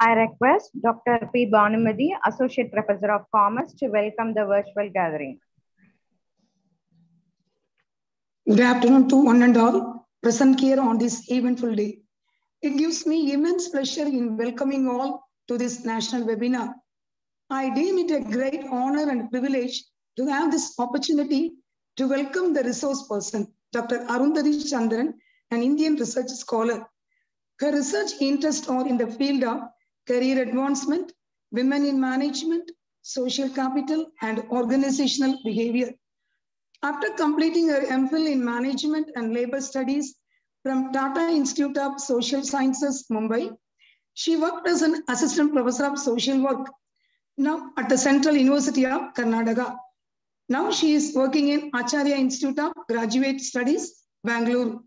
I request Dr. P. Bhanumati, Associate Professor of Commerce, to welcome the virtual gathering. Good afternoon to one and all present here on this eventful day. It gives me immense pleasure in welcoming all to this national webinar. I deem it a great honor and privilege to have this opportunity to welcome the resource person, Dr. Arundhathi Chandran, an Indian research scholar. Her research interests are in the field of career advancement, women in management, social capital, and organizational behavior. After completing her MPhil in Management and Labor Studies from Tata Institute of Social Sciences, Mumbai, she worked as an assistant professor of social work, now at the Central University of Karnataka. Now she is working in Acharya Institute of Graduate Studies, Bangalore.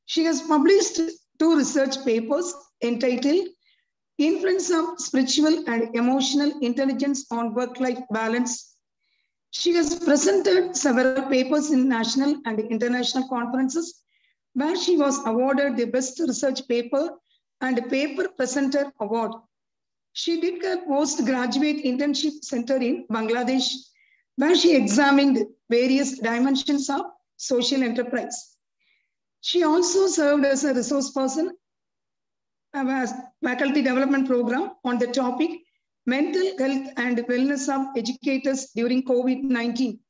She has published 2 research papers entitled Influence of Spiritual and Emotional Intelligence on Work-Life Balance. She has presented several papers in national and international conferences where she was awarded the Best Research Paper and Paper Presenter Award. She did her postgraduate internship center in Bangladesh, where she examined various dimensions of social enterprise. She also served as a resource person as faculty development program on the topic Mental Health and Wellness of Educators during COVID-19.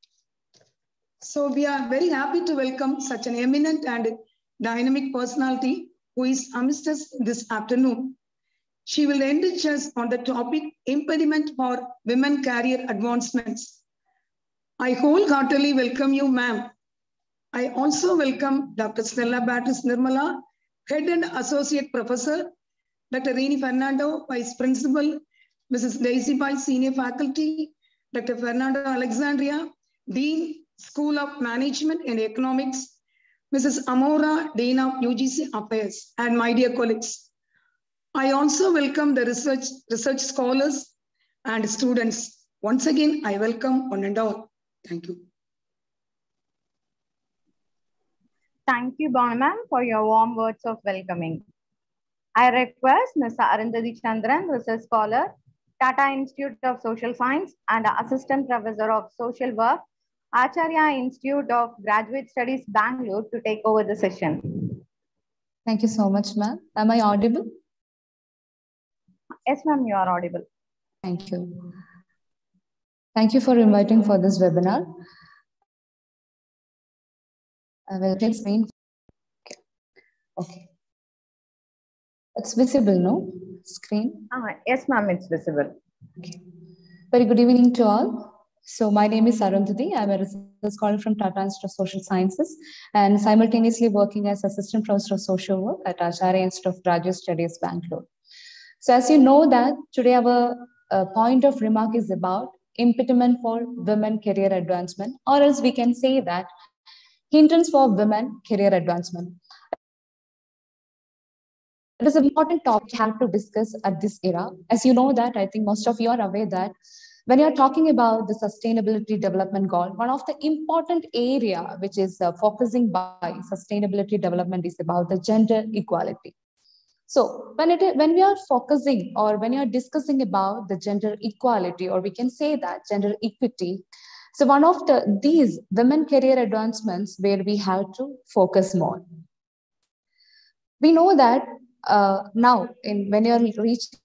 So we are very happy to welcome such an eminent and dynamic personality who is amidst us this afternoon. She will enrich us on the topic Impediment for Women Career Advancements. I wholeheartedly welcome you, ma'am. I also welcome Dr. Stella Battis Nirmala, Head and Associate Professor, Dr. Rini Fernando, Vice Principal, Mrs. Daisy Bai, Senior Faculty, Dr. Fernando Alexandria, Dean, School of Management and Economics, Mrs. Amora, Dean of UGC Affairs, and my dear colleagues. I also welcome the research scholars and students. Once again, I welcome one and all. Thank you. Thank you, Bhanumam, for your warm words of welcoming. I request Ms. Arundhathi Chandran, Research Scholar, Tata Institute of Social Science and Assistant Professor of Social Work, Acharya Institute of Graduate Studies, Bangalore, to take over the session. Thank you so much, ma'am. Am I audible? Yes, ma'am, you are audible. Thank you. Thank you for inviting for this webinar. I will take screen. Okay. It's visible, no? Screen? Yes, ma'am, it's visible. Okay. Very good evening to all. So my name is Arundhathi. I'm a research scholar from Tata Institute of Social Sciences and simultaneously working as Assistant Professor of Social Work at Acharya Institute of Graduate Studies, Bangalore. So as you know that today our point of remark is about impediment for women career advancement, or else we can say that hindrance for women career advancement. It is an important topic we have to discuss at this era. As you know that, I think most of you are aware that when you're talking about the sustainability development goal, one of the important area which is focusing by sustainability development is about the gender equality. So when we are focusing or when you're discussing about the gender equality, or we can say that gender equity, so one of these women career advancements where we have to focus more. We know that now when you're reaching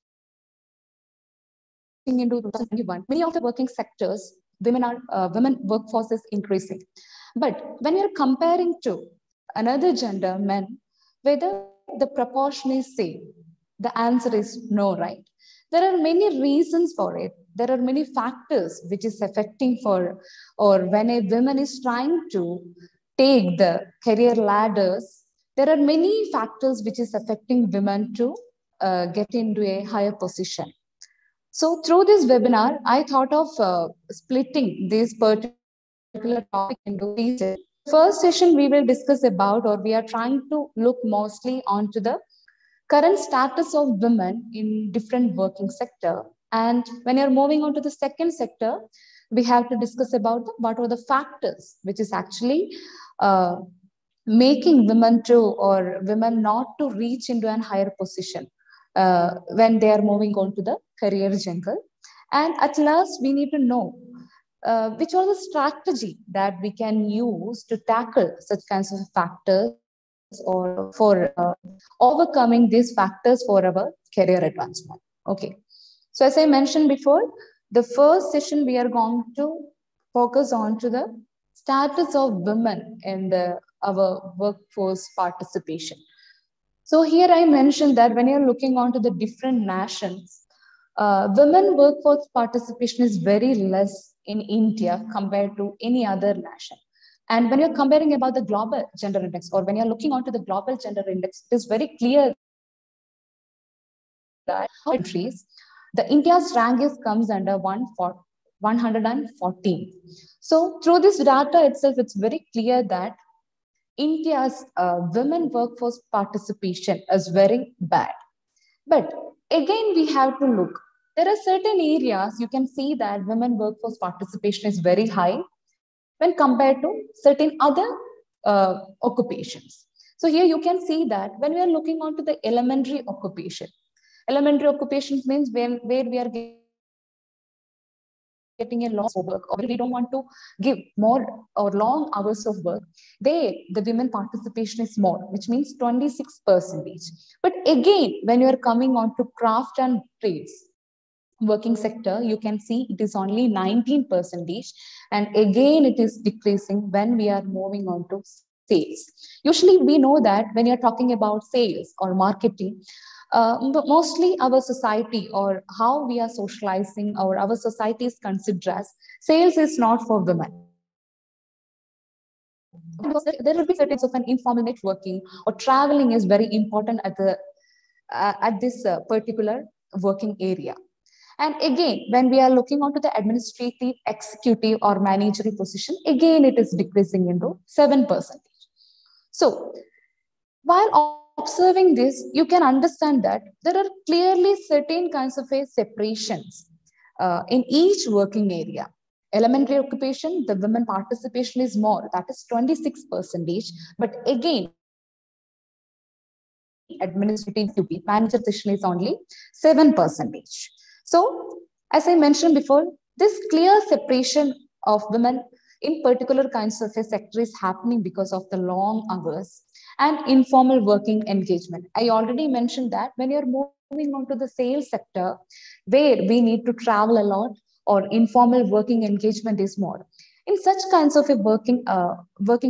into 2021, many of the working sectors, women workforce is increasing. But when you're comparing to another gender, men, whether the proportion is same, the answer is no, right? There are many reasons for it. There are many factors which is affecting for, or when a woman is trying to take the career ladders, there are many factors which is affecting women to get into a higher position. So through this webinar, I thought of splitting this particular topic into 3 sessions. First session we will discuss about, or we are trying to look mostly onto the current status of women in different working sector. And when you're moving on to the second sector, we have to discuss about what are the factors which is actually making women to, or women not to reach into a higher position. when they are moving on to the career jungle. And at last, we need to know which are the strategy that we can use to tackle such kinds of factors or for overcoming these factors for our career advancement. Okay. So as I mentioned before, the first session we are going to focus on to the status of women in our workforce participation. So here I mentioned that when you're looking onto the different nations, women workforce participation is very less in India compared to any other nation. And when you're comparing about the global gender index, or when you're looking onto the global gender index, it is very clear that countries, the India's rank comes under 114. So through this data itself, it's very clear that India's women workforce participation is very bad. But again, we have to look. There are certain areas you can see that women workforce participation is very high when compared to certain other occupations. So here you can see that when we are looking onto the elementary occupations means where we are getting a long work, or we don't want to give more or long hours of work, the women participation is more, which means 26%. But again, when you are coming on to craft and trades working sector, you can see it is only 19%. And again, it is decreasing when we are moving on to sales. Usually we know that when you're talking about sales or marketing, mostly our society or how we are socializing or our society is considered as sales is not for women. Because there will be certain of an informal networking or traveling is very important at this particular working area. And again, when we are looking onto the administrative, executive, or managerial position, again, it is decreasing into 7%. So while observing this, you can understand that there are clearly certain kinds of separations in each working area. Elementary occupation, the women participation is more, that is 26%. But again, administrative duty, manager position is only 7%. So, as I mentioned before, this clear separation of women in particular kinds of a sector is happening because of the long hours and informal working engagement. I already mentioned that when you're moving on to the sales sector, where we need to travel a lot or informal working engagement is more. In such kinds of a working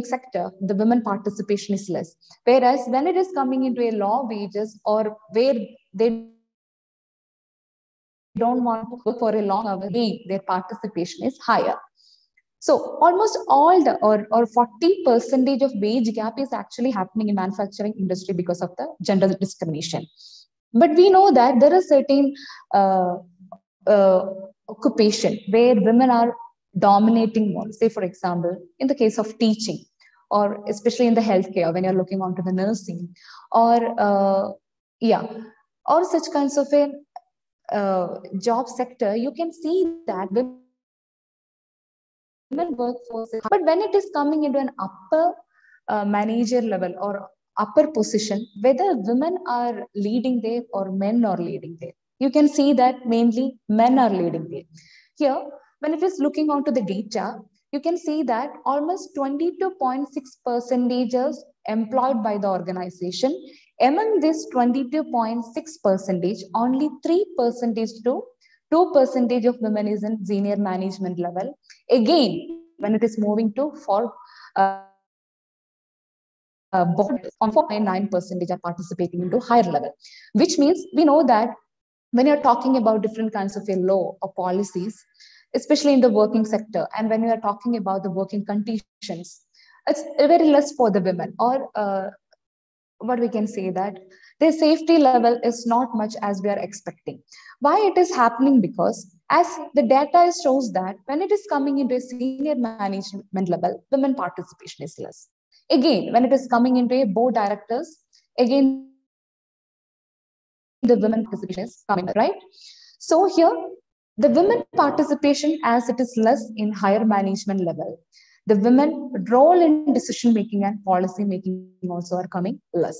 sector, the women participation is less. Whereas when it is coming into a low wages or where they don't want to work for a long hour, their participation is higher. So almost all the or 40% of wage gap is actually happening in manufacturing industry because of the gender discrimination. But we know that there are certain occupation where women are dominating more. Say, for example, in the case of teaching, or especially in the healthcare, when you're looking onto the nursing, or or such kinds of a job sector, you can see that women workforce. But when it is coming into an upper manager level or upper position, whether women are leading there or men are leading there, you can see that mainly men are leading there. Here, when it is looking onto the data, you can see that almost 22.6% employed by the organization. Among this 22.6%, only 3% to 2% of women is in senior management level. Again, when it is moving to board, on 4.9% are participating into higher level, which means we know that when you're talking about different kinds of a law or policies, especially in the working sector, and when you are talking about the working conditions, it's very less for the women, or what we can say that their safety level is not much as we are expecting. Why it is happening? Because as the data shows that when it is coming into a senior management level, women participation is less. Again, when it is coming into a board directors, again, the women participation is coming, right? So here, the women participation, as it is less in higher management level, the women role in decision making and policy making also are coming less.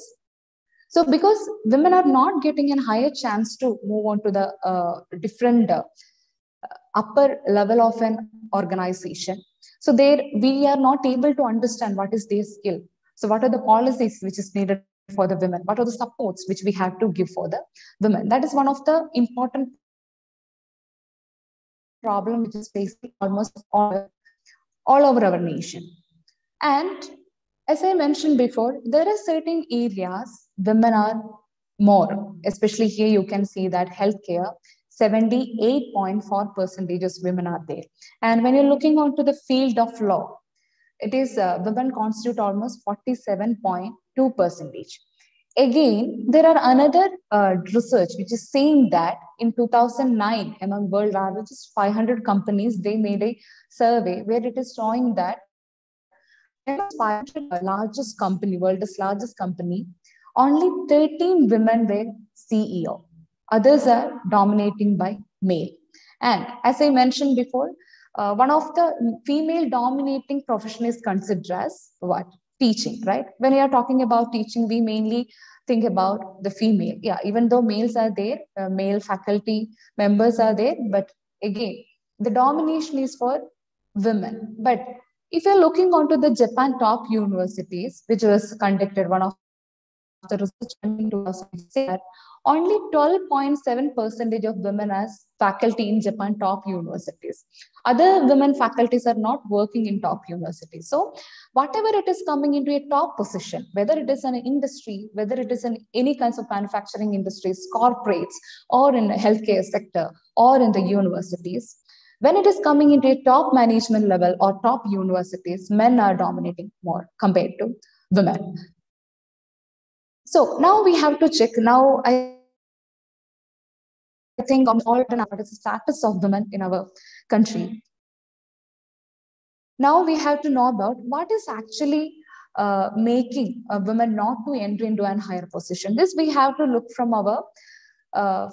So because women are not getting a higher chance to move on to the different upper level of an organization. So there we are not able to understand what is their skill. So what are the policies which is needed for the women? What are the supports which we have to give for the women? That is one of the important problem which is facing almost all over our nation. And as I mentioned before, there are certain areas women are more, especially here you can see that healthcare, 78.4% of women are there. And when you're looking onto the field of law, it is women constitute almost 47.2%. Again, there are another research which is saying that in 2009, among world largest 500 companies, they made a survey where it is showing that among 500 largest company, world's largest company, only 13 women were CEO. Others are dominating by male. And as I mentioned before, one of the female dominating profession is considered as what? Teaching, right? When we are talking about teaching, we mainly think about the female. Yeah, even though males are there, male faculty members are there, but again, the domination is for women. But if you're looking onto the Japan top universities, which was conducted, one of the research in 2006, that only 12.7% of women as faculty in Japan top universities. Other women faculties are not working in top universities. So whatever it is coming into a top position, whether it is an industry, whether it is in any kinds of manufacturing industries, corporates, or in the healthcare sector, or in the universities, when it is coming into a top management level or top universities, men are dominating more compared to women. So now we have to check. Now I think on all the status of women in our country. Now we have to know about what is actually making a woman not to enter into a higher position. This we have to look from our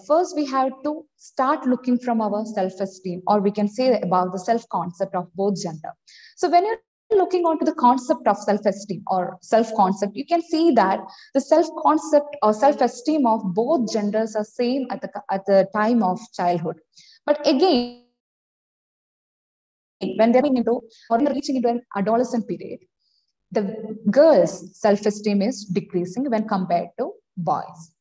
first we have to start looking from our self-esteem, or we can say about the self-concept of both gender. So when you're looking onto the concept of self-esteem or self-concept, you can see that the self-concept or self-esteem of both genders are same at the time of childhood. But again, when they're into or reaching into an adolescent period, the girls' self-esteem is decreasing when compared to boys.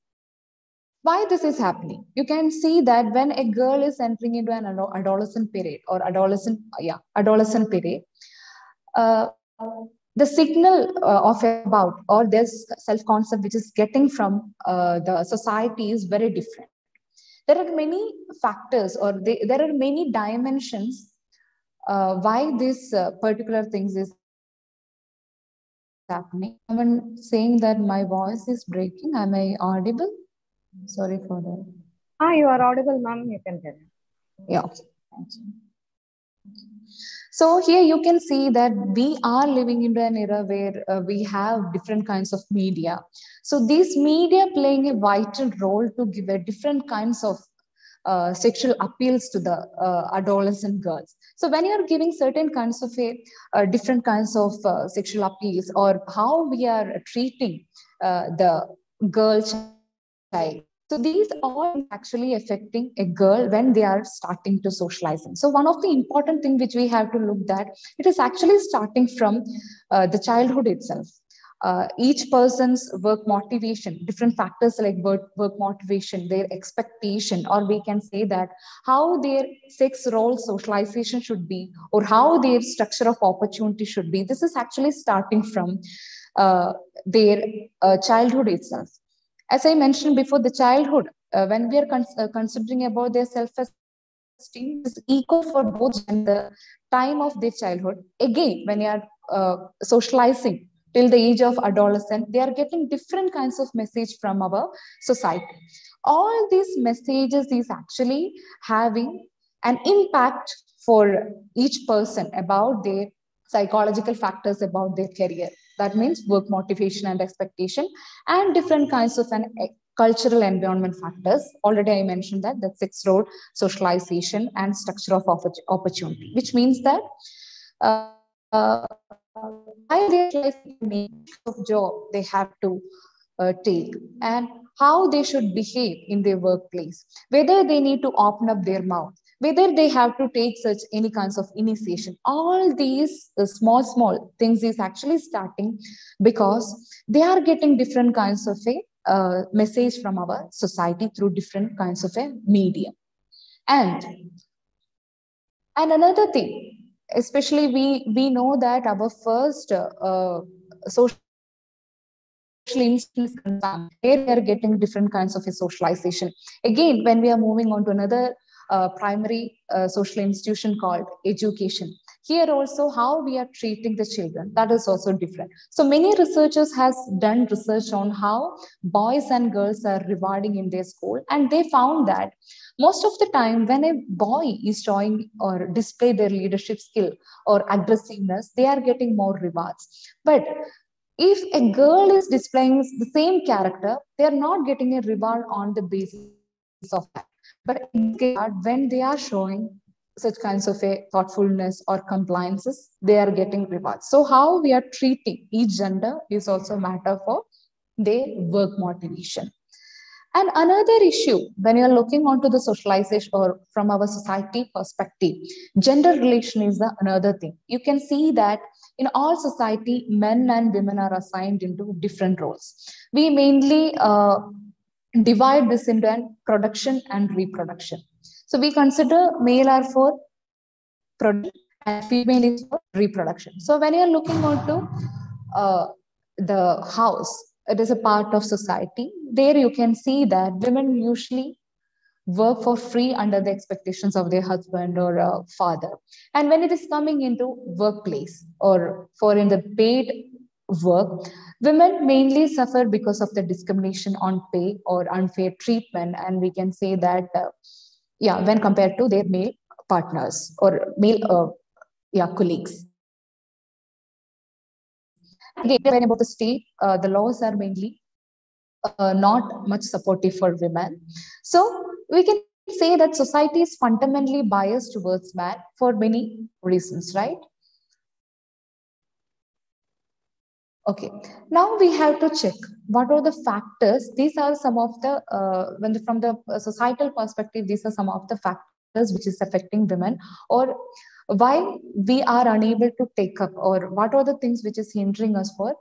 Why this is happening? You can see that when a girl is entering into an adolescent period or adolescent period, the signal of about or this self-concept which is getting from the society is very different. There are many factors or there are many dimensions why this particular things is happening. Someone saying that my voice is breaking. Am I audible? Sorry for that. You are audible, ma'am. You can tell. Yeah. Thank you. So here you can see that we are living in an era where we have different kinds of media. So these media playing a vital role to give a different kinds of sexual appeals to the adolescent girls. So when you're giving certain kinds of different kinds of sexual appeals, or how we are treating the girl child, so these all actually affecting a girl when they are starting to socializing. So one of the important thing which we have to look at, it is actually starting from the childhood itself. Each person's work motivation, different factors like work motivation, their expectation, or we can say that how their sex role socialization should be, or how their structure of opportunity should be. This is actually starting from their childhood itself. As I mentioned before, the childhood, when we are considering about their self-esteem, is equal for both gender time of their childhood. Again, when you are socializing till the age of adolescent, they are getting different kinds of message from our society. All these messages is actually having an impact for each person about their psychological factors about their career. That means work motivation and expectation, and different kinds of cultural environment factors. Already I mentioned that the sex role, socialization, and structure of opportunity, which means that while they're of job, they have to take, and how they should behave in their workplace, whether they need to open up their mouth, whether they have to take such any kinds of initiation. All these small things is actually starting because they are getting different kinds of a message from our society through different kinds of a medium. And another thing, especially we know that our first social institution is concerned, where we are getting different kinds of a socialization. Again, when we are moving on to another primary social institution called education, here also how we are treating the children, that is also different. So many researchers has done research on how boys and girls are rewarding in their school, and they found that most of the time when a boy is showing or display their leadership skill or aggressiveness, they are getting more rewards. But if a girl is displaying the same character, they are not getting a reward on the basis of that. But when they are showing such kinds of a thoughtfulness or compliances, they are getting rewards. So how we are treating each gender is also a matter for their work motivation. And another issue, when you're looking onto the socialization or from our society perspective, gender relation is another thing. You can see that in all society, men and women are assigned into different roles. We mainly divide this into production and reproduction. So we consider male are for production and female is for reproduction. So when you're looking onto the house, it is a part of society. There you can see that women usually work for free under the expectations of their husband or father. And when it is coming into workplace or for in the paid work, women mainly suffer because of the discrimination on pay or unfair treatment. And we can say that, when compared to their male partners or male colleagues. Again, when about the state, the laws are mainly not much supportive for women. So we can say that society is fundamentally biased towards man for many reasons, right? Okay, now we have to check what are the factors. These are some of the, from the societal perspective, these are some of the factors which is affecting women, or why we are unable to take up, or what are the things which is hindering us for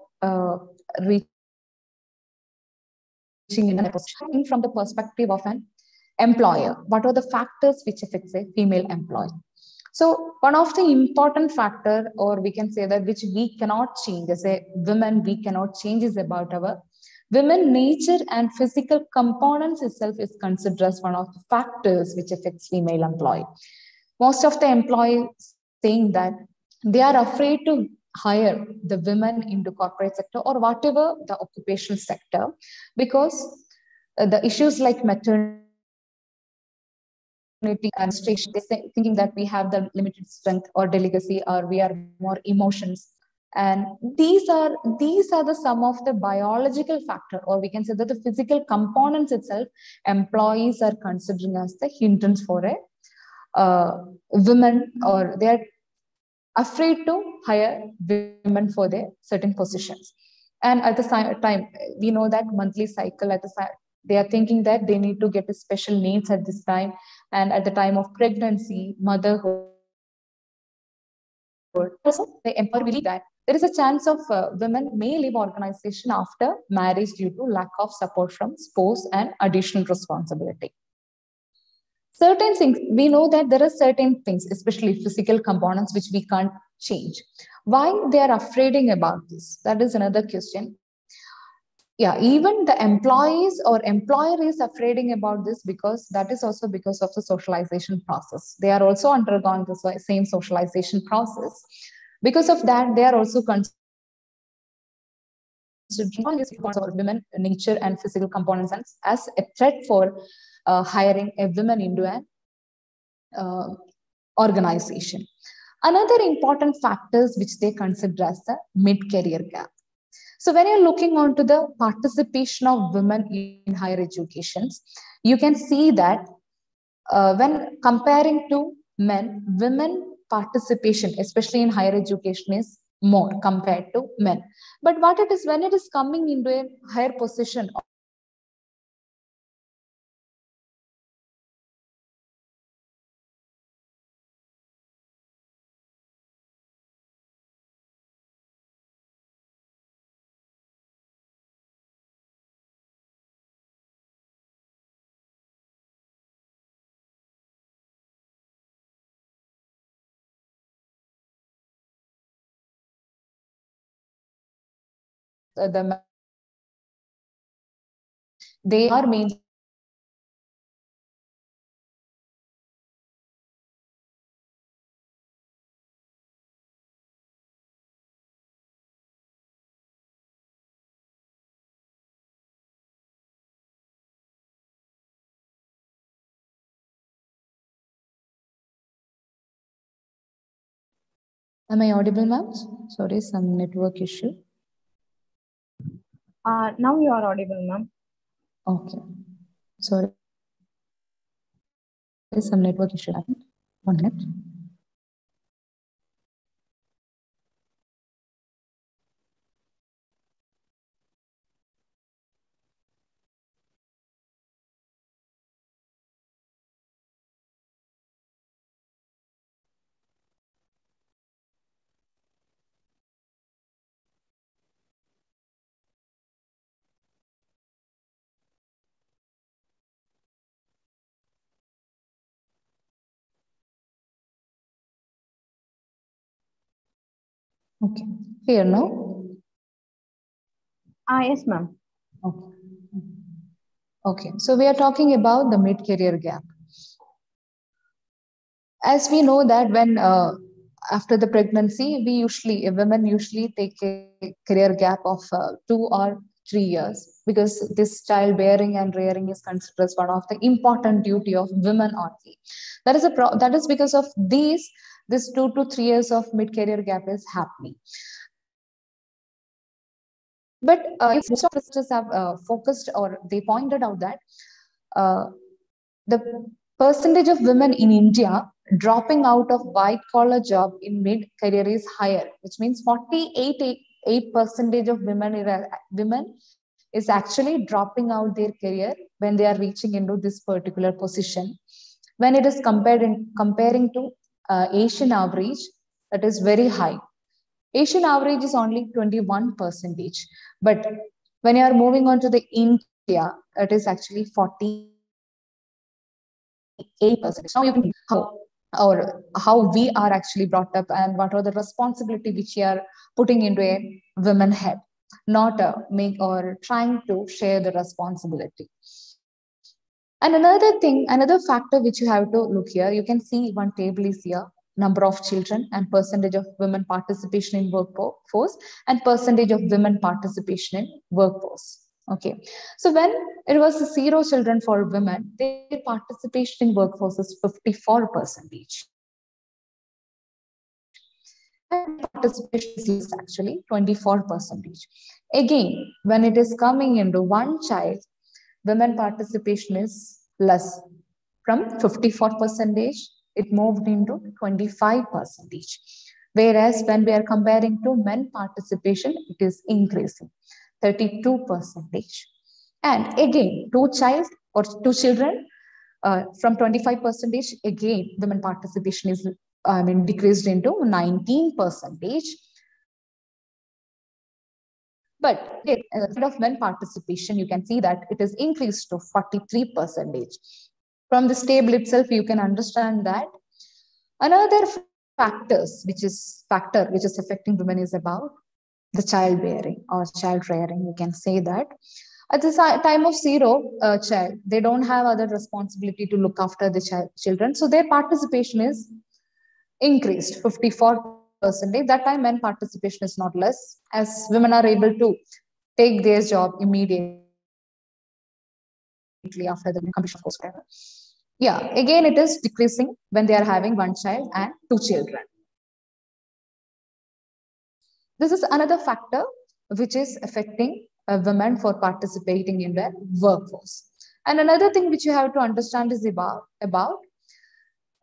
reaching in a position. From the perspective of an employer, what are the factors which affects a female employee? So one of the important factor, or we can say that which we cannot change as a women, we cannot change, is about our women nature and physical components itself is considered as one of the factors which affects female employee. Most of the employees saying that they are afraid to hire the women into corporate sector or whatever the occupational sector, because the issues like maternity and station, thinking that we have the limited strength or delicacy, or we are more emotions. And these are the some of the biological factor, or we can say that the physical components itself, employees are considering as the hindrance for a women, or they are afraid to hire women for their certain positions. And at the time, we know that monthly cycle, at the they are thinking that they need to get a special needs at this time, and at the time of pregnancy, motherhood. Also, the employer believe that there is a chance of women may leave organization after marriage due to lack of support from spouse and additional responsibility. Certain things, we know that there are certain things, especially physical components, which we can't change. Why they are afraid about this? That is another question. Yeah, even the employees or employer is afraid about this, because that is also because of the socialization process. They are also undergoing the same socialization process. Because of that, they are also considering women nature and physical components as a threat for hiring a woman into an organization. Another important factors which they consider as the mid-career gap. So when you're looking onto the participation of women in higher educations, you can see that when comparing to men, women participation, especially in higher education, is more compared to men. But what it is, when it is coming into a higher position or the they are main. Am I audible, ma'am? Sorry, some network issue. Now you are audible, ma'am. Okay. Sorry, some network issue happened. 1 minute. Okay. Clear now? Yes, ma'am. Okay. Okay. So we are talking about the mid-career gap. As we know that when after the pregnancy, women usually take a career gap of 2 or 3 years, because this childbearing and rearing is considered as one of the important duty of women only. That is because of this 2 to 3 years of mid-career gap is happening. But most of researchers have focused, or they pointed out that the percentage of women in India dropping out of white collar job in mid career is higher, which means 48% of women is actually dropping out their career when they are reaching into this particular position. When it is comparing to Asian average, that is very high. Asian average is only 21%. But when you are moving on to the India, it is actually 48%. Now you can how we are actually brought up and what are the responsibility which we are putting into a women head, not make or trying to share the responsibility. And another factor which you have to look here, you can see one table is here, number of children and percentage of women participation in workforce and percentage of women participation in workforce. Okay, so when it was 0 children for women, their participation in workforce is 54%. And participation is less, actually 24%. Again, when it is coming into one child, women participation is less. From 54%, it moved into 25%. Whereas when we are comparing to men participation, it is increasing, 32%. And again, two children, from 25%, again, women participation is decreased into 19%. But instead of men participation, you can see that it is increased to 43%. From this table itself, you can understand that another factor which is affecting women is about the childbearing or child rearing. You can say that at the time of 0 child, they don't have other responsibility to look after the children, so their participation is increased 54%. That time men participation is not less, as women are able to take their job immediately after the completion of postgraduate. Yeah, again it is decreasing when they are having 1 child and 2 children. This is another factor which is affecting women for participating in their workforce. And another thing which you have to understand is about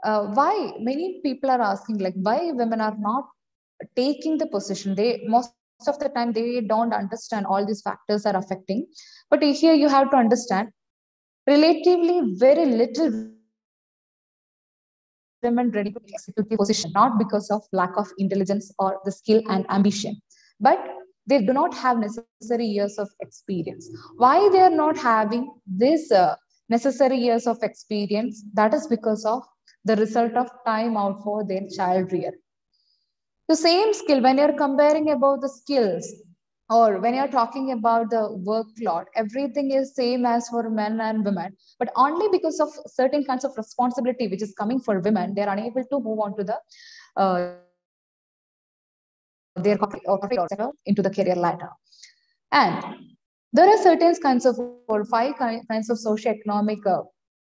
why many people are asking, like, why women are not taking the position. They most of the time they don't understand all these factors are affecting. But here you have to understand relatively very little women ready to execute the position, not because of lack of intelligence or the skill and ambition, but they do not have necessary years of experience. Why they are not having this necessary years of experience? That is because of the result of time out for their child rear. The same skill, when you're comparing about the skills, or when you're talking about the workload, everything is same as for men and women, but only because of certain kinds of responsibility which is coming for women, they're unable to move on to the their corporate or into the career ladder. And there are certain kinds of, or five kinds of socioeconomic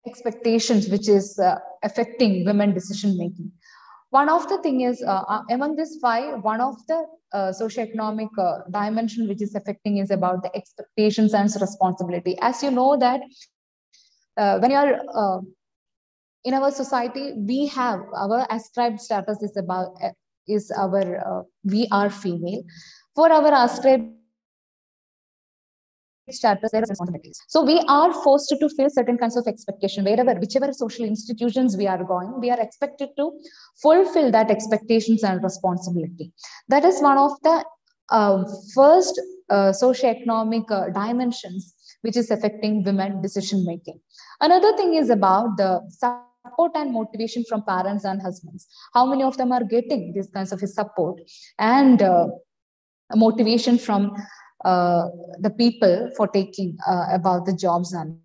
expectations which is affecting women decision making. One of the thing is among these five, one of the socioeconomic dimension which is affecting is about the expectations and responsibility. As you know that when you are in our society, we have our ascribed status is about is our we are female. For our ascribed status, there are responsibilities. So we are forced to fill certain kinds of expectation wherever, whichever social institutions we are going. We are expected to fulfill that expectations and responsibility. That is one of the first socioeconomic dimensions which is affecting women decision making. Another thing is about the support and motivation from parents and husbands. How many of them are getting these kinds of support and motivation from the people for taking about the jobs and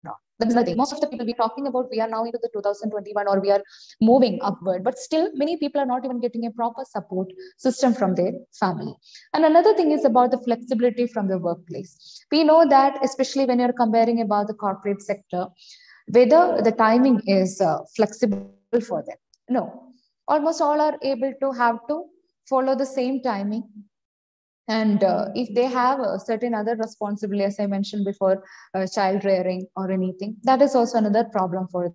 all. That is the thing. Most of the people we are talking about, we are now into the 2021 or we are moving upward, but still many people are not even getting a proper support system from their family. And another thing is about the flexibility from the workplace. We know that especially when you're comparing about the corporate sector, whether the timing is flexible for them. No, almost all are able to have to follow the same timing. And if they have a certain other responsibility, as I mentioned before, child rearing or anything, that is also another problem for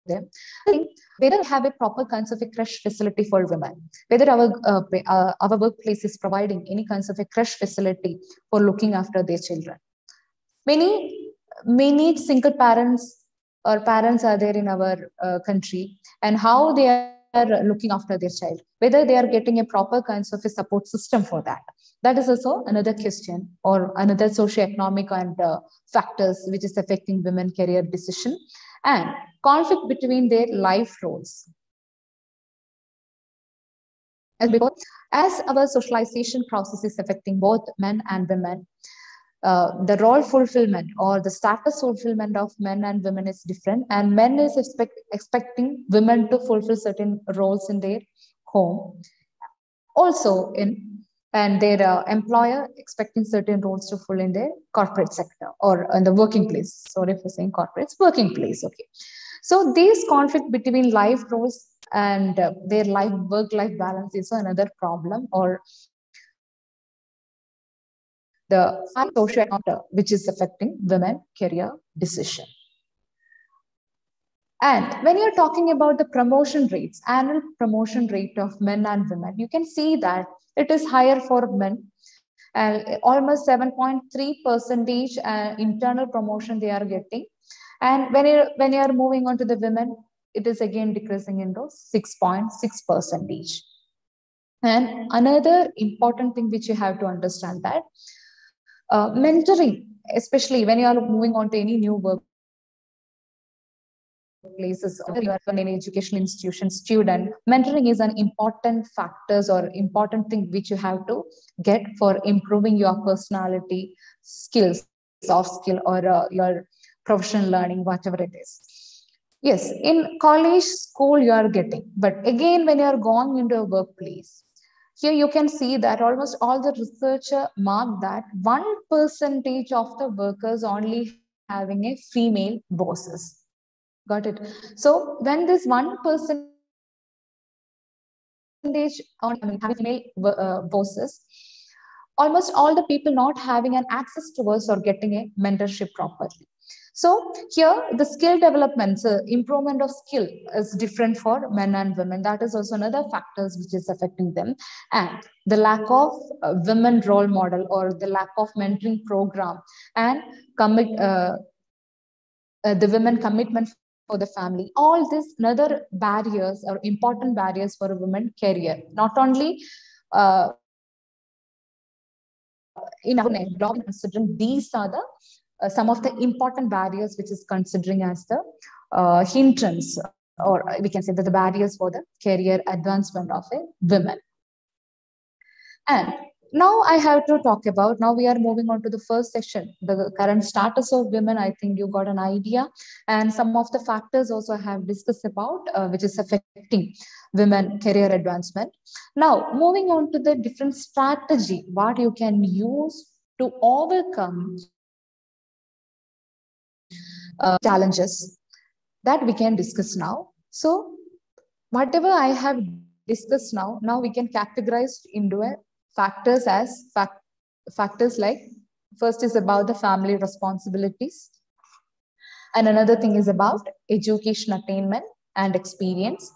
them. Another thing, whether we have a proper kinds of a crush facility for women, whether our workplace is providing any kinds of a crush facility for looking after their children. Many single parents or parents are there in our country, and how they are looking after their child, whether they are getting a proper kinds of a support system for that. That is also another question or another socioeconomic and factors which is affecting women career decision. And conflict between their life roles. As before, as our socialization process is affecting both men and women, the role fulfillment or the status fulfillment of men and women is different, and men is expecting women to fulfill certain roles in their home, also in, and their employer expecting certain roles to fill in their corporate sector or in the working place. Sorry for saying corporates, working place. Okay, so this conflict between life roles and their life work life balance is another problem, or the socioeconomic which is affecting women career decision. And when you're talking about the promotion rates, annual promotion rate of men and women, you can see that it is higher for men, and almost 7.3 percentage internal promotion they are getting. And when you're moving on to the women, it is again decreasing into 6.6 percentage. And another important thing which you have to understand that mentoring, especially when you are moving on to any new workplaces or whether you are from any educational institution student, mentoring is an important factors or important thing which you have to get for improving your personality skills, soft skill, or your professional learning, whatever it is. Yes, in college, school, you are getting, but again, when you are going into a workplace, here you can see that almost all the researcher mark that 1% of the workers only having a female bosses. Got it? So when this 1% on having female bosses, almost all the people not having an access towards or getting a mentorship properly. So here the skill development, improvement of skill is different for men and women. That is also another factors which is affecting them. And the lack of women role model or the lack of mentoring program and the women commitment for the family. All these another barriers or important barriers for a woman career. Not only in our law, considering these are the some of the important barriers which is considering as the hindrance, or we can say that the barriers for the career advancement of a woman. And now I have to talk about, now we are moving on to the first section, the current status of women. I think you got an idea. And some of the factors also I have discussed about, which is affecting women career advancement. Now, moving on to the different strategy, what you can use to overcome challenges that we can discuss now. So whatever I have discussed now we can categorize into a factors as factors like, first is about the family responsibilities, and another thing is about education attainment and experience,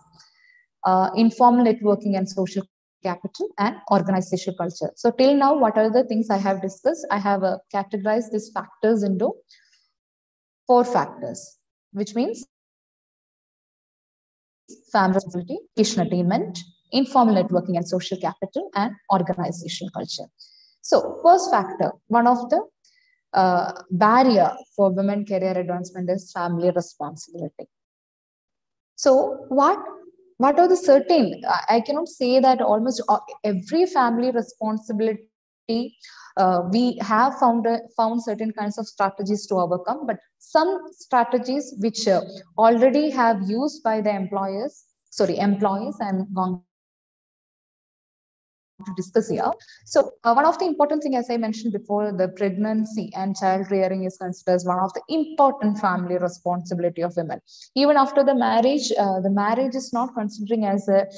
informal networking and social capital, and organizational culture. So till now, what are the things I have discussed? I have categorized these factors into 4 factors, which means family responsibility, education attainment, informal networking and social capital, and organizational culture. So first factor, one of the barrier for women career advancement is family responsibility. So what are the certain, I cannot say that almost every family responsibility we have found certain kinds of strategies to overcome, but some strategies which already have used by the employees and gone to discuss here. So one of the important thing, as I mentioned before, the pregnancy and child rearing is considered as one of the important family responsibility of women. Even after the marriage is not considering as a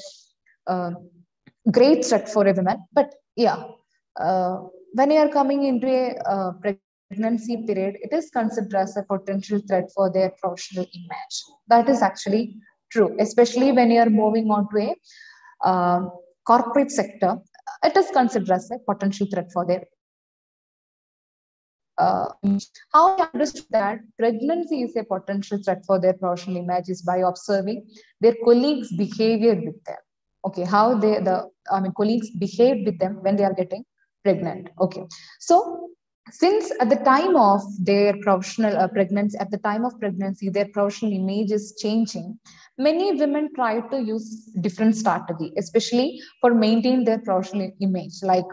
great threat for a woman, but yeah, when you are coming into a pregnancy period, it is considered as a potential threat for their professional image. That is actually true, especially when you are moving on to a corporate sector. It is considered as a potential threat for their how I understood that pregnancy is a potential threat for their professional image is by observing their colleagues' behavior with them. Okay, how colleagues behave with them when they are getting pregnant. Okay, so since at the time of their professional pregnancy, their professional image is changing, many women try to use different strategy, especially for maintaining their professional image, like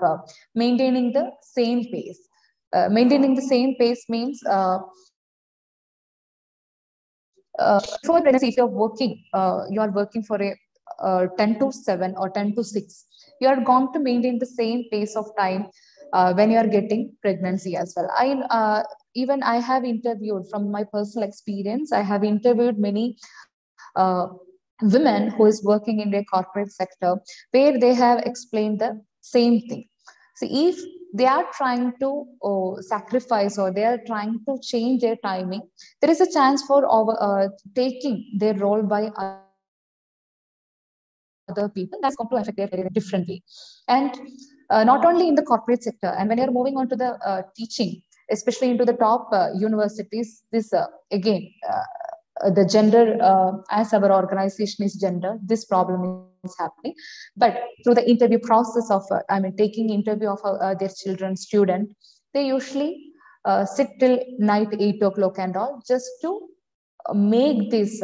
maintaining the same pace. Maintaining the same pace means before pregnancy, if you are working for a 10 to 7 or 10 to 6, you are going to maintain the same pace of time when you are getting pregnancy as well. Even I have interviewed, from my personal experience, I have interviewed many women who is working in the corporate sector, where they have explained the same thing. So if they are trying to sacrifice, or they are trying to change their timing, there is a chance for taking their role by other people. That's going to affect their career differently. And not only in the corporate sector, and when you're moving on to the teaching, especially into the top universities, this again, the gender, as our organization is gender, this problem is happening. But through the interview process of, taking interview of their children, student, they usually sit till night 8 o'clock and all, just to make this,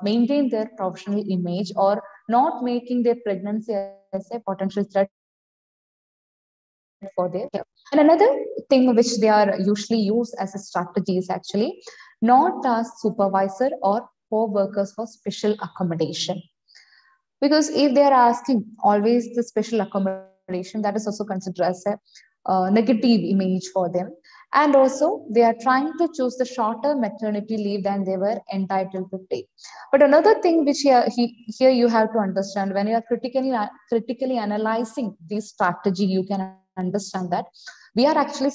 maintain their professional image, or not making their pregnancy as a potential threat for their care. And another thing which they are usually used as a strategy is actually not ask supervisor or co-workers for special accommodation. Because if they are asking always the special accommodation, that is also considered as a negative image for them. And also, they are trying to choose the shorter maternity leave than they were entitled to take. But another thing which here you have to understand, when you are critically analyzing this strategy, you can understand that we are actually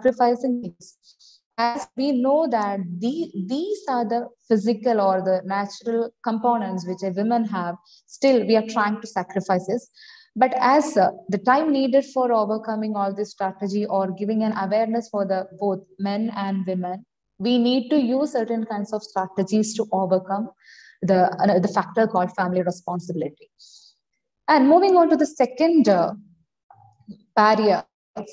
sacrificing things, as we know that these are the physical or the natural components which a women have. Still we are trying to sacrifice this. But as the time needed for overcoming all this strategy or giving an awareness for the both men and women, we need to use certain kinds of strategies to overcome the factor called family responsibility. And moving on to the second barrier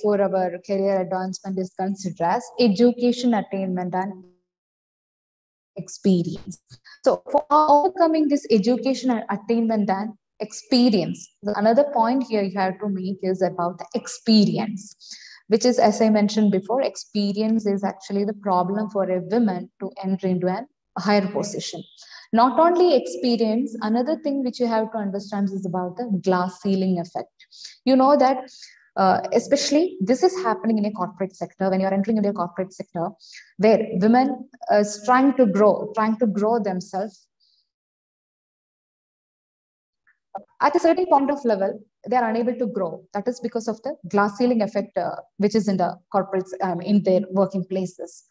for our career advancement is considered as education attainment and experience. So for overcoming this education attainment and experience, another point here you have to make is about the experience, which is, as I mentioned before, experience is actually the problem for a woman to enter into a higher position. Not only experience, another thing which you have to understand is about the glass ceiling effect. You know that especially this is happening in a corporate sector. When you're entering into a corporate sector where women is trying to grow themselves, at a certain point of level, they are unable to grow. That is because of the glass ceiling effect, which is in the corporates, in their working places.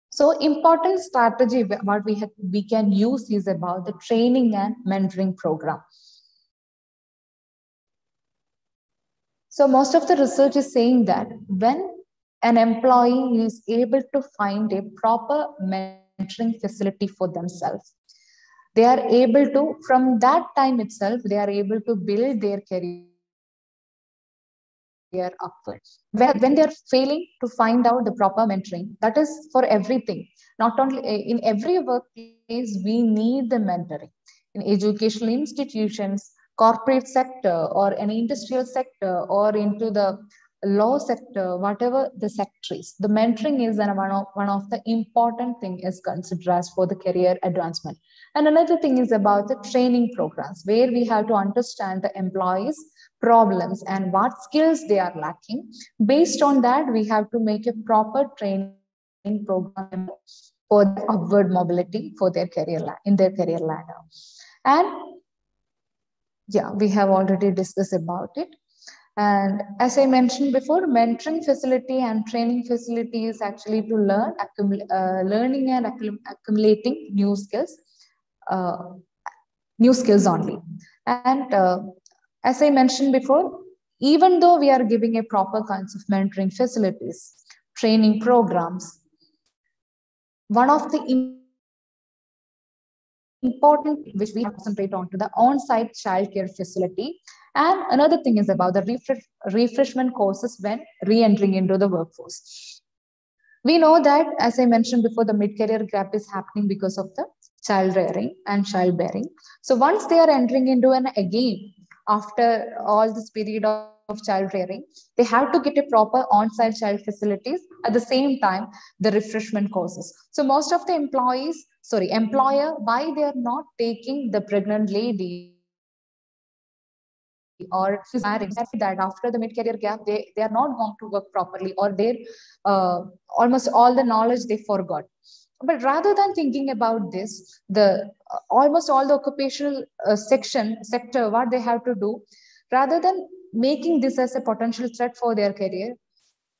So important strategy what we can use is about the training and mentoring program. So most of the research is saying that when an employee is able to find a proper mentoring facility for themselves, they are able to, from that time itself, they are able to build their career upwards. When they are failing to find out the proper mentoring, that is for everything. Not only in every workplace, we need the mentoring. In educational institutions, corporate sector, or an industrial sector, or into the law sector, whatever the sector is, the mentoring is one of the important thing is considered as for the career advancement. And another thing is about the training programs, where we have to understand the employees' problems and what skills they are lacking. Based on that, we have to make a proper training program for the upward mobility for their career in their career ladder. And yeah, we have already discussed about it. And as I mentioned before, mentoring facility and training facility is actually to learning and accumulating new skills only. And as I mentioned before, even though we are giving a proper kinds of mentoring facilities, training programs, one of the important which we have to concentrate on to the on-site childcare facility. And another thing is about the refreshment courses when re-entering into the workforce. We know that, as I mentioned before, the mid-career gap is happening because of the child rearing and childbearing. So once they are entering into an again, after all this period of child rearing, they have to get a proper on-site child facilities. At the same time, the refreshment courses. So most of the employer, why they are not taking the pregnant lady or married, that after the mid-career gap, they are not going to work properly, or they almost all the knowledge they forgot. But rather than thinking about this, the almost all the occupational sector, what they have to do, rather than making this as a potential threat for their career,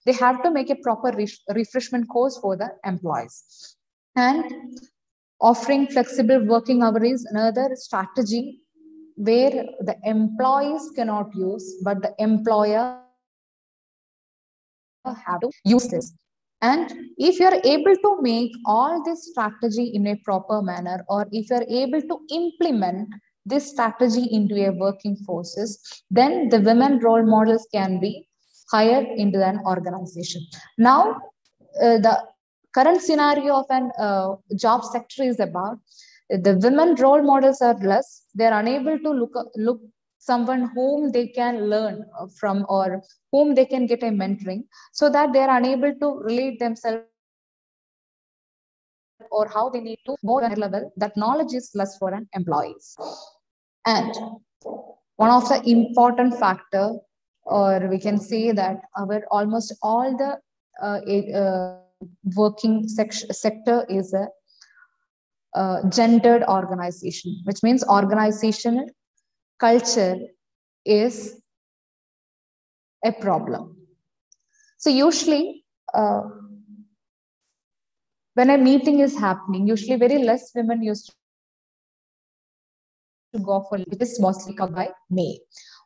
they have to make a proper refreshment course for the employees. And offering flexible working hours is another strategy where the employees cannot use, but the employer have to use this. And if you're able to make all this strategy in a proper manner, or if you're able to implement this strategy into a working forces, then the women role models can be hired into an organization. Now, the current scenario of an job sector is about the women role models are less. They're unable to look someone whom they can learn from, or whom they can get a mentoring, so that they are unable to relate themselves or how they need to go at a level. That knowledge is less for an employees. And one of the important factor, or we can say that our almost all the working sector is a gendered organization, which means organizational culture is a problem. So usually, when a meeting is happening, usually very less women used to go for, which is mostly covered by male.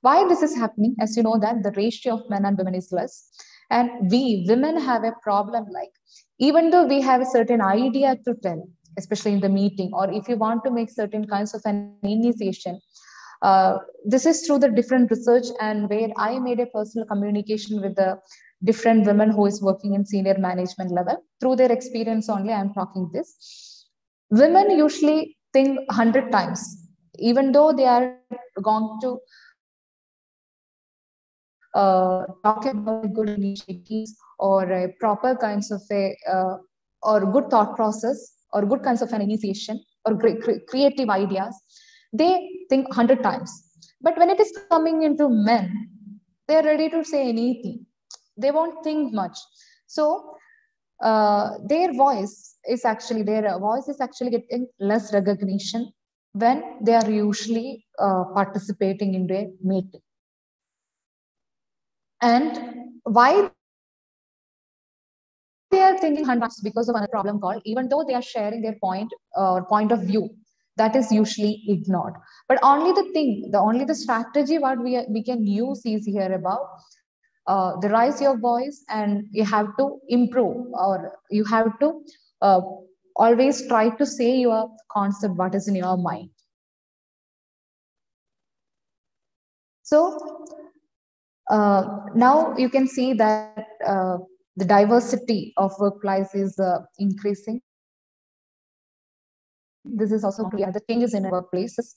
Why this is happening? As you know that the ratio of men and women is less, and we women have a problem. Like, even though we have a certain idea to tell, especially in the meeting, or if you want to make certain kinds of an initiation, this is through the different research, and where I made a personal communication with the different women who is working in senior management level. Through their experience only, I'm talking this. Women usually think 100 times, even though they are going to talk about good initiatives or proper kinds of a or good thought process or good kinds of an initiation or creative ideas, they think 100 times. But when it is coming into men, they're ready to say anything. They won't think much. So their voice is actually getting less recognition when they are usually participating in a meeting. And why they are thinking hundreds? Because of another problem called, even though they are sharing their point of view, that is usually ignored. But only the strategy what we can use is here about the raise your voice, and you have to improve, or you have to uh, always try to say your concept, what is in your mind. So now you can see that the diversity of workplace is increasing. This is also the changes in workplaces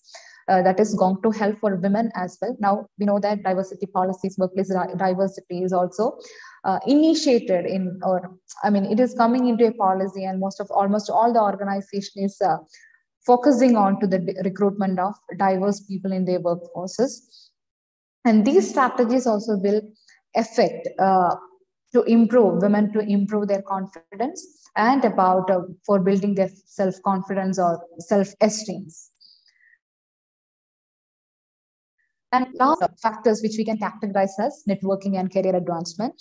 that is going to help for women as well. Now we know that diversity policies, workplace diversity is also initiated in, or I mean, it is coming into a policy, and almost all the organization is focusing on to the recruitment of diverse people in their workforces. And these strategies also will affect to improve women, to improve their confidence, and about for building their self-confidence or self-esteem. And last factors which we can categorize as networking and career advancement.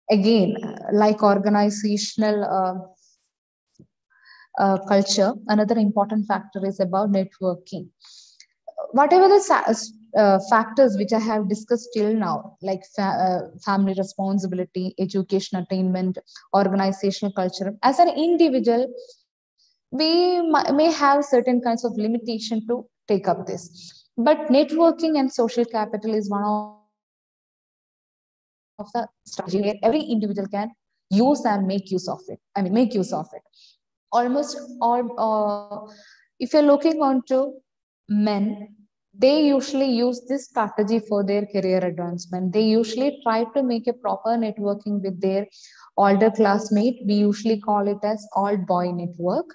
Again, like organizational culture, another important factor is about networking. Whatever the factors which I have discussed till now, like family responsibility, education attainment, organizational culture, as an individual, we may have certain kinds of limitation to take up this. But networking and social capital is one of the strategy where every individual can use and make use of it. Make use of it. Almost all, if you're looking onto men, they usually use this strategy for their career advancement. They usually try to make a proper networking with their older classmate. We usually call it as old boy network.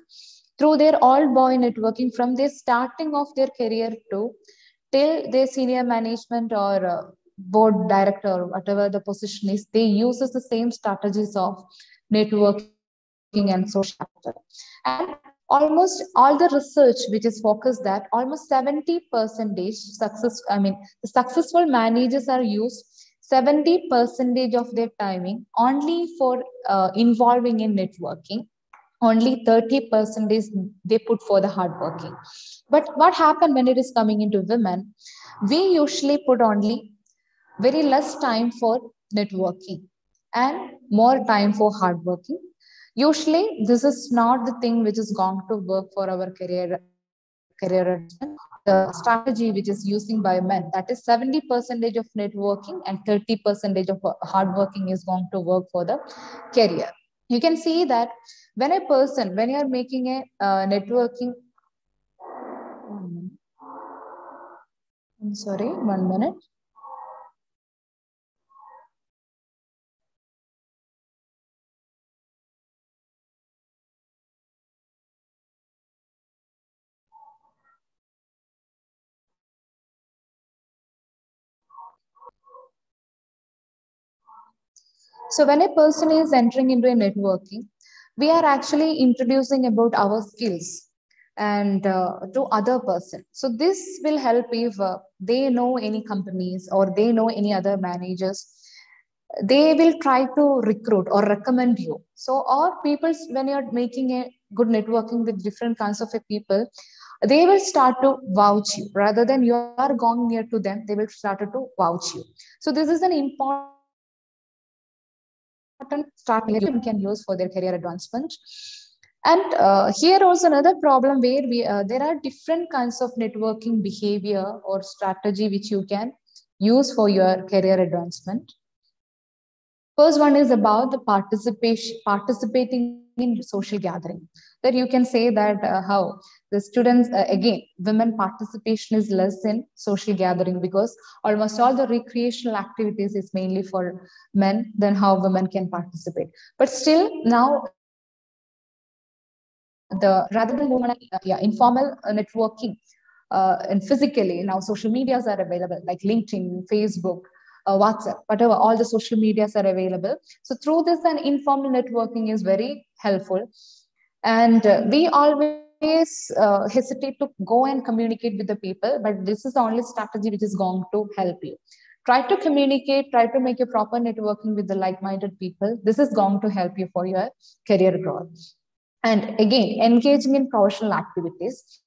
Through their old boy networking, from their starting of their career to till their senior management or board director, or whatever the position is, they use the same strategies of networking and social capital. And almost all the research which is focused that almost 70% success, the successful managers are used 70% of their timing only for involving in networking. Only 30% they put for the hard working. But what happened when it is coming into women? We usually put only very less time for networking and more time for hard working. Usually, this is not the thing which is going to work for our career advancement. The strategy which is using by men, that is 70% of networking and 30% of hard working is going to work for the career. You can see that when you are making a networking, I'm sorry, 1 minute. So when a person is entering into a networking, we are actually introducing about our skills. and to other person. So this will help if they know any companies or they know any other managers, they will try to recruit or recommend you. So or people, when you're making a good networking with different kinds of people, they will start to vouch you rather than you are going near to them, they will start to vouch you. So this is an important start you can use for their career advancement. And here also another problem where we there are different kinds of networking behavior or strategy which you can use for your career advancement. First one is about the participating in social gathering. That you can say that how the students, again, women participation is less in social gathering because almost all the recreational activities is mainly for men, then how women can participate. But still now the rather than women, informal networking and physically now social medias are available like LinkedIn, Facebook, WhatsApp, whatever, all the social medias are available. So through this, an informal networking is very helpful. And we always hesitate to go and communicate with the people, but this is the only strategy which is going to help you. Try to communicate, try to make a proper networking with the like-minded people. This is going to help you for your career growth. And again, engaging in professional activities.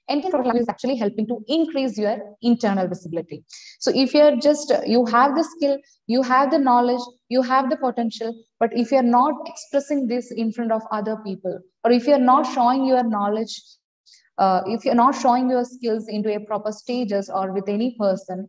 Engaging in professional activities is actually helping to increase your internal visibility. So if you're just, you have the skill, you have the knowledge, you have the potential, but if you're not expressing this in front of other people, or if you're not showing your knowledge, if you're not showing your skills into a proper stages or with any person,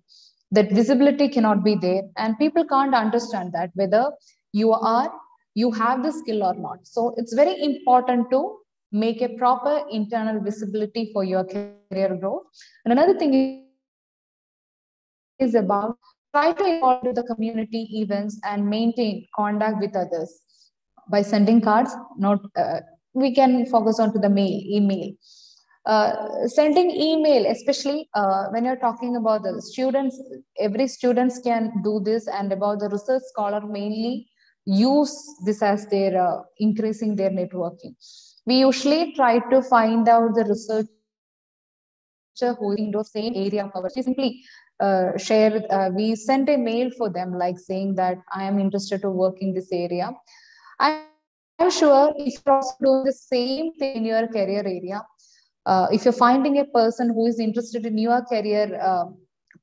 that visibility cannot be there, and people can't understand that whether you are, you have the skill or not. So it's very important to make a proper internal visibility for your career growth. And another thing is about try to involve into the community events and maintain contact with others by sending cards. Not we can focus on to the email. Sending email, especially when you're talking about the students, every students can do this, and about the research scholar mainly use this as their increasing their networking. We usually try to find out the researcher who is into same area of ours. We simply we send a mail for them like saying that I am interested to work in this area. I'm sure if you're also doing the same thing in your career area, if you're finding a person who is interested in your career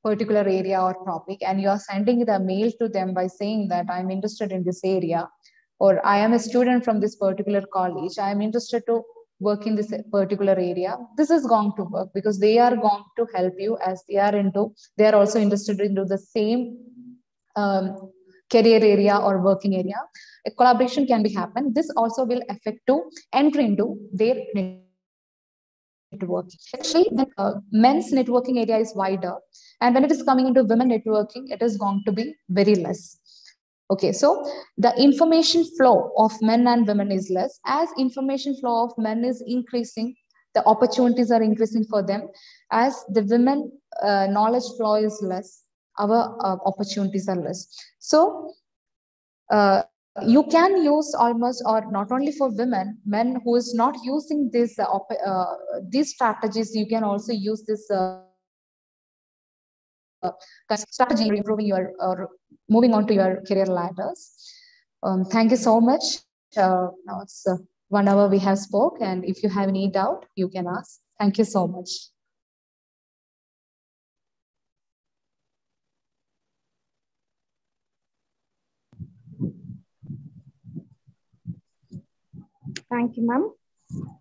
particular area or topic, and you are sending the mail to them by saying that I'm interested in this area, or I am a student from this particular college, I am interested to work in this particular area, this is going to work because they are going to help you as they are also interested into the same career area or working area. A collaboration can be happen. This also will affect to enter into their networking. Especially when men's networking area is wider, and when it is coming into women networking, it is going to be very less. Okay, so the information flow of men and women is less. As information flow of men is increasing, the opportunities are increasing for them. As the women knowledge flow is less, our opportunities are less. So you can use almost, or not only for women, men who is not using these strategies, you can also use this strategy for improving your or moving on to your career ladders. Thank you so much. Now it's 1 hour we have spoke, and if you have any doubt, you can ask. Thank you so much. Thank you, ma'am.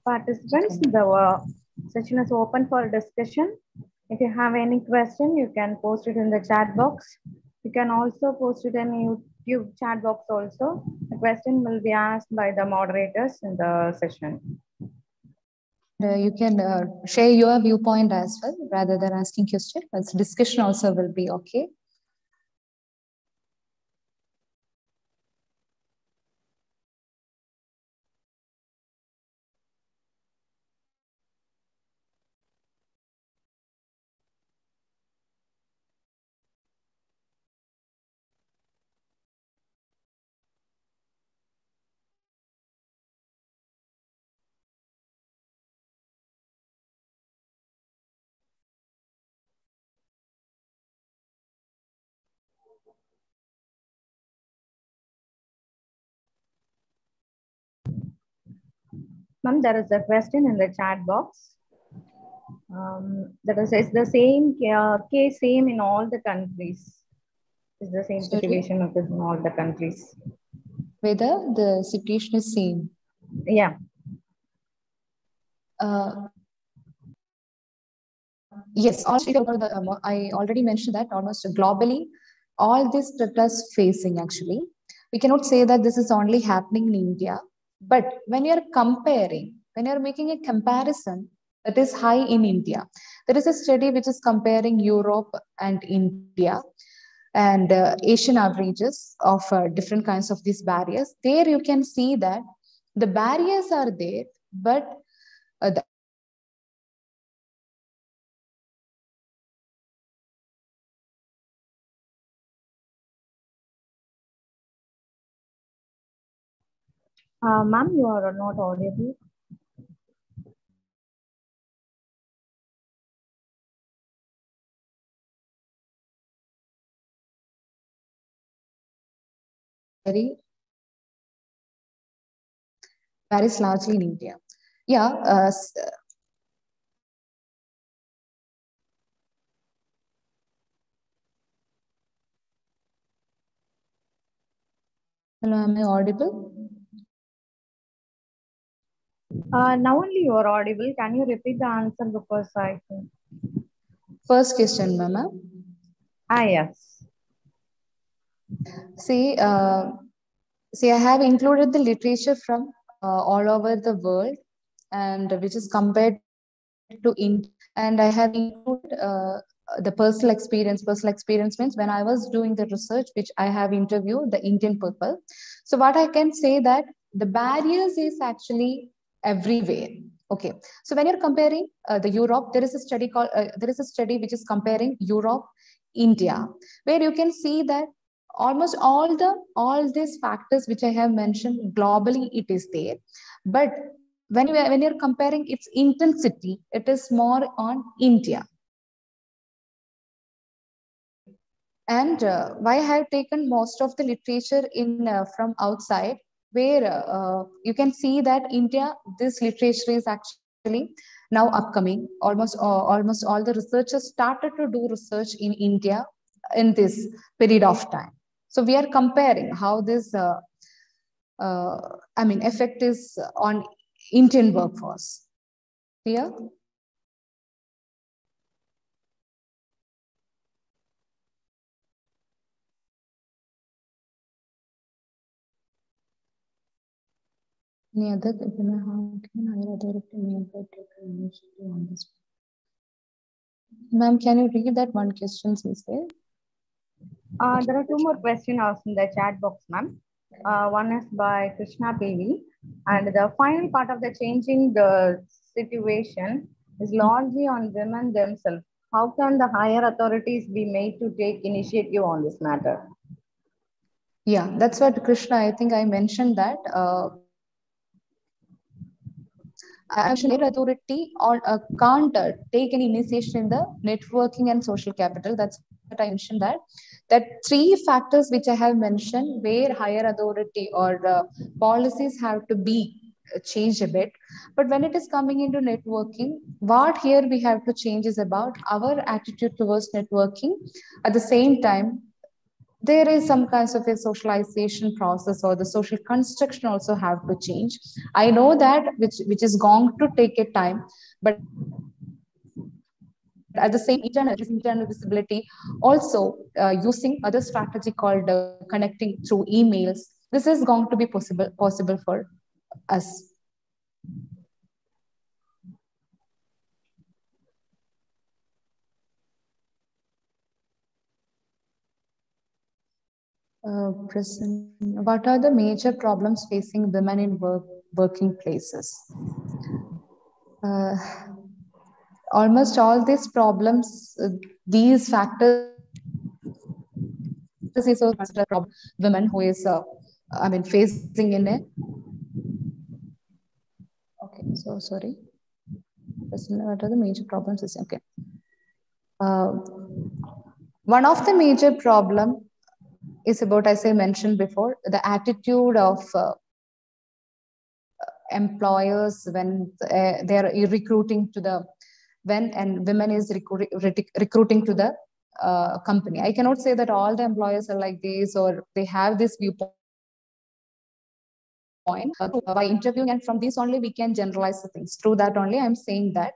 Participants, the session is open for discussion. If you have any question, you can post it in the chat box. You can also post it in YouTube chat box also. The question will be asked by the moderators in the session. And you can share your viewpoint as well rather than asking question. As discussion also will be okay. Ma'am, there is a question in the chat box. That is the same case same in all the countries? Is the same situation in all the countries? Whether the situation is same? Yeah. Yes, I already mentioned that almost globally, all this is facing actually. We cannot say that this is only happening in India, but when you're comparing, when you're making a comparison, that is high in India. There is a study which is comparing Europe and India and Asian averages of different kinds of these barriers. There you can see that the barriers are there, but the Ma'am, you are not audible. varies largely in India. Yeah. Hello, am I audible? Now only you are audible. Can you repeat the answer because I think. First question, Mama. Yes. See, I have included the literature from all over the world, and which is compared to India. And I have included the personal experience. Personal experience means when I was doing the research, which I have interviewed the Indian people. So what I can say that the barriers is actually everywhere. Okay, so when you're comparing the Europe, there is a study called there is a study which is comparing Europe, India, where you can see that almost all these factors which I have mentioned globally it is there, but when you're comparing its intensity, it is more on India. And why I have taken most of the literature in from outside, where you can see that India, this literature is actually now upcoming. Almost all the researchers started to do research in India in this period of time. So we are comparing how this effect is on Indian workforce. Yeah. Any other how can higher authority may take initiative on this? Ma'am, can you read that one question, please? There are two more questions asked in the chat box, ma'am. One is by Krishna PV, and the final part of the changing the situation is largely on women themselves. How can the higher authorities be made to take initiative on this matter? Yeah, that's what Krishna, I think I mentioned that. I mentioned authority or can't take any initiation in the networking and social capital. That's what I mentioned that three factors which I have mentioned where higher authority or policies have to be changed a bit. But when it is coming into networking, what here we have to change is about our attitude towards networking. At the same time, there is some kinds of a socialization process or the social construction also have to change. I know that which is going to take a time, but at the same internal visibility, also using other strategy called connecting through emails. This is going to be possible for us. What are the major problems facing women in working places? Almost all these problems, these factors is also considered a problem. Women who is, facing in a. Okay, so sorry. What are the major problems? Okay. One of the major problem is about, as I mentioned before, the attitude of employers when they are recruiting to the and women is recruiting to the company. I cannot say that all the employers are like this or they have this viewpoint. By interviewing, and from this only we can generalize the things. Through that only I'm saying that,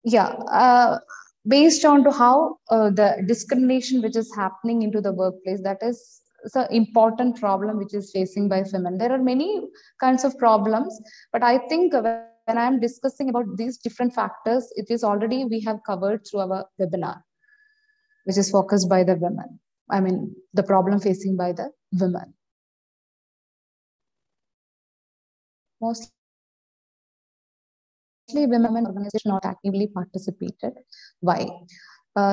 yeah, based on to how the discrimination which is happening into the workplace, that is an important problem which is facing by women. There are many kinds of problems, but I think when I'm discussing about these different factors, it is already we have covered through our webinar, which is focused by the women. I mean, the problem facing by the women. Mostly women organization not actively participated. Why?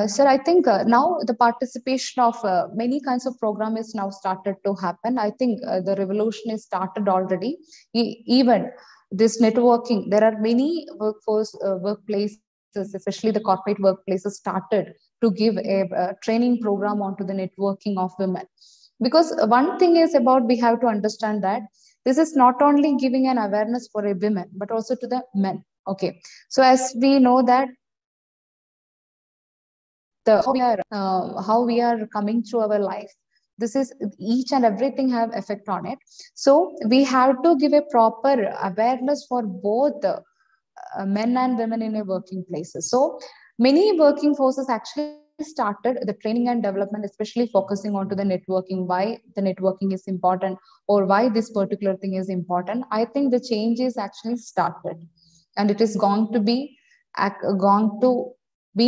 Sir, I think now the participation of many kinds of program is now started to happen. I think the revolution is started already. Even this networking, there are many workplaces, especially the corporate workplaces, started to give a training program onto the networking of women. Because one thing is about, we have to understand that this is not only giving an awareness for a women, but also to the men. Okay, so as we know that how we are coming through our life, this is each and everything have effect on it. So we have to give a proper awareness for both men and women in a working places. So many working forces actually started the training and development, especially focusing on to the networking, why the networking is important or why this particular thing is important. I think the change is actually started, and it is going to be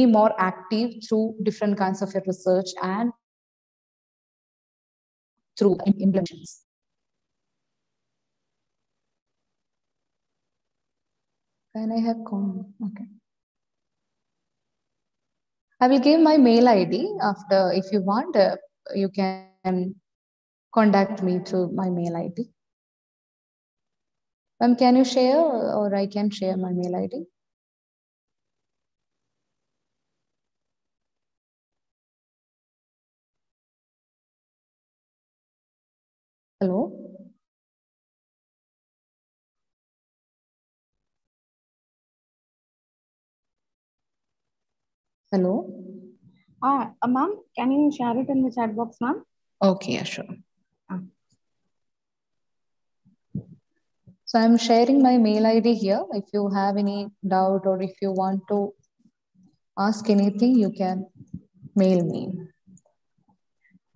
more active through different kinds of research and through implementations. Can I have comment? Okay. I will give my mail ID after. If you want, you can contact me through my mail ID. Can you share, or I can share my mail ID? Hello? Hello? Ma'am, can you share it in the chat box, ma'am? Okay, yeah, sure. So I'm sharing my mail ID here. If you have any doubt or if you want to ask anything, you can mail me.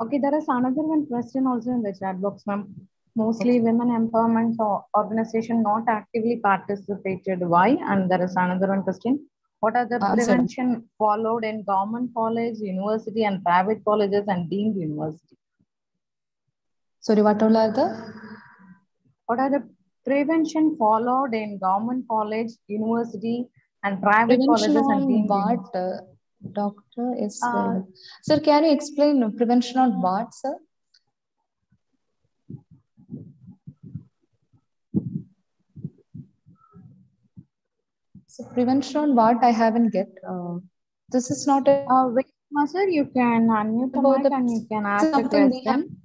Okay, there is another one question also in the chat box, ma'am. Mostly women empowerment organization not actively participated. Why? And there is another one question. What are the prevention followed in government college, university, and private colleges and deemed university? Sorry, what all are the? What are the prevention followed in government college, university, and private Prevention colleges and deemed what, Doctor is Sir, can you explain prevention on what, sir? So prevention on what, I haven't get. This is not a. Wait, sir, you can unmute the mic and you can ask the question.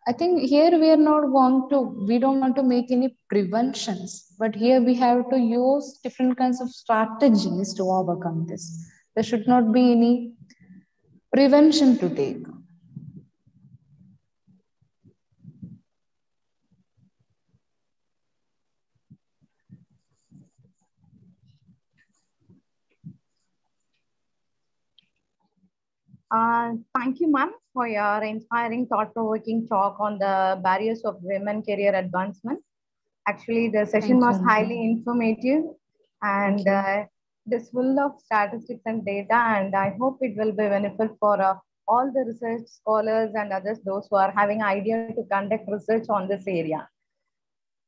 I think here we don't want to make any preventions, but here we have to use different kinds of strategies to overcome this. There should not be any prevention to take. Thank you, ma'am, for your inspiring, thought-provoking talk on the barriers of women career advancement. Actually, the session was highly informative and it is full of statistics and data, and I hope it will be beneficial for all the research scholars and others, those who are having idea to conduct research on this area.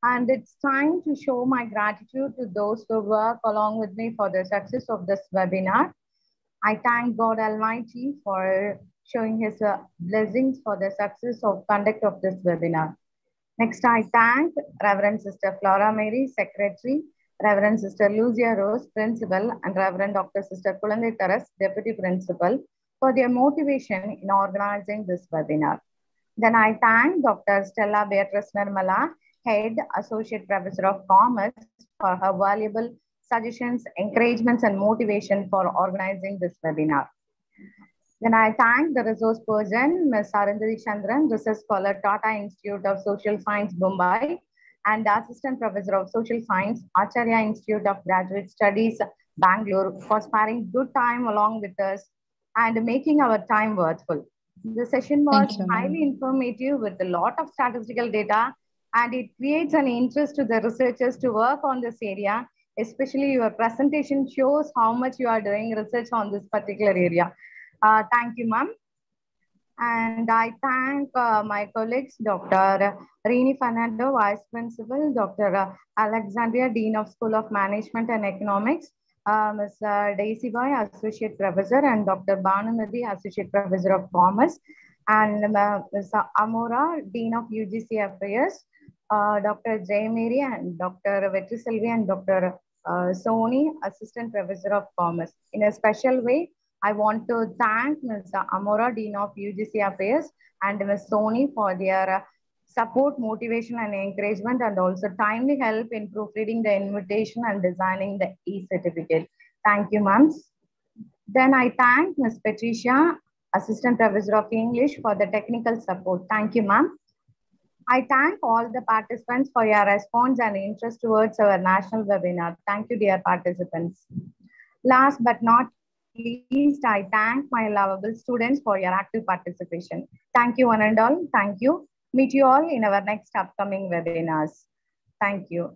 And it's time to show my gratitude to those who work along with me for the success of this webinar. I thank God Almighty for showing His blessings for the success of conduct of this webinar. Next, I thank Reverend Sister Flora Mary, Secretary, Reverend Sister Lucia Rose, Principal, and Reverend Dr. Sister Kulandai Taras, Deputy Principal, for their motivation in organizing this webinar. Then I thank Dr. Stella Beatrice Nirmala, Head Associate Professor of Commerce, for her valuable suggestions, encouragements, and motivation for organizing this webinar. Then I thank the resource person, Ms. Arundhathi Chandran, Research Scholar, Tata Institute of Social Science, Mumbai, and the Assistant Professor of Social Science, Acharya Institute of Graduate Studies, Bangalore, for sparing good time along with us and making our time worthwhile. The session was highly informative with a lot of statistical data, and it creates an interest to the researchers to work on this area. Especially your presentation shows how much you are doing research on this particular area. Thank you, ma'am. And I thank my colleagues, Dr. Rini Fernando, Vice Principal, Dr. Alexandria, Dean of School of Management and Economics, Ms. Daisy Boy, Associate Professor, and Dr. Bhanumati, Associate Professor of Commerce, and Ms. Amora, Dean of UGC Affairs, Dr. Jay Mary, and Dr. Vetri Selvi, and Dr. Soni, Assistant Professor of Commerce. In a special way, I want to thank Ms. Amora, Dean of UGC Affairs, and Ms. Soni for their support, motivation, and encouragement, and also timely help in proofreading the invitation and designing the e-certificate. Thank you, ma'am. Then I thank Ms. Patricia, Assistant Professor of English, for the technical support. Thank you, ma'am. I thank all the participants for your response and interest towards our national webinar. Thank you, dear participants. Last but not least, I thank my lovable students for your active participation. Thank you, one and all. Thank you. Meet you all in our next upcoming webinars. Thank you.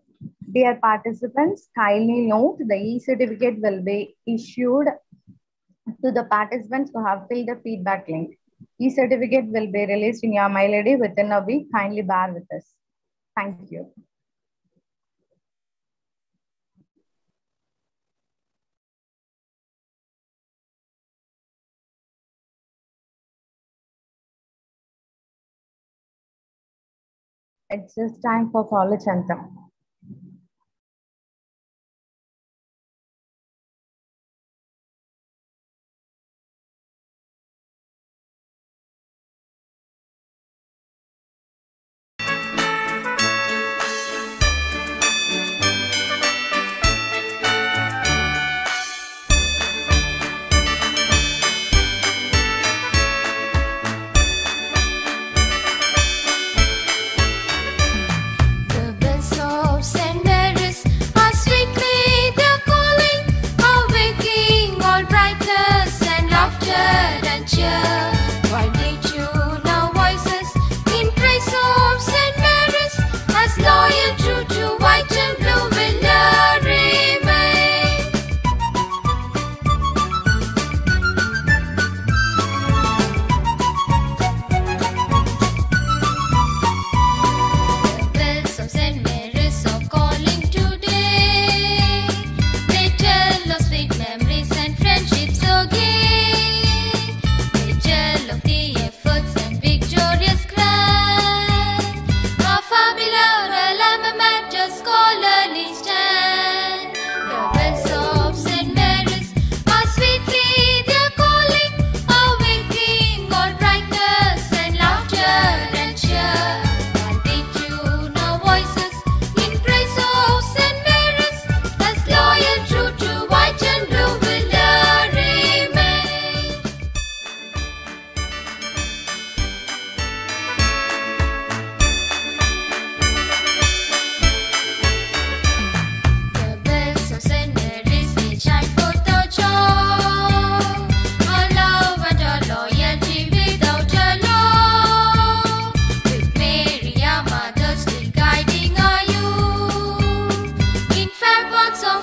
Dear participants, kindly note the e-certificate will be issued to the participants who have filled the feedback link. E-certificate will be released in your mail ID within a week. Kindly bear with us. Thank you. It's just time for college anthem.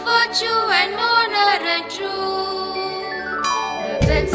Virtue and honor and truth. The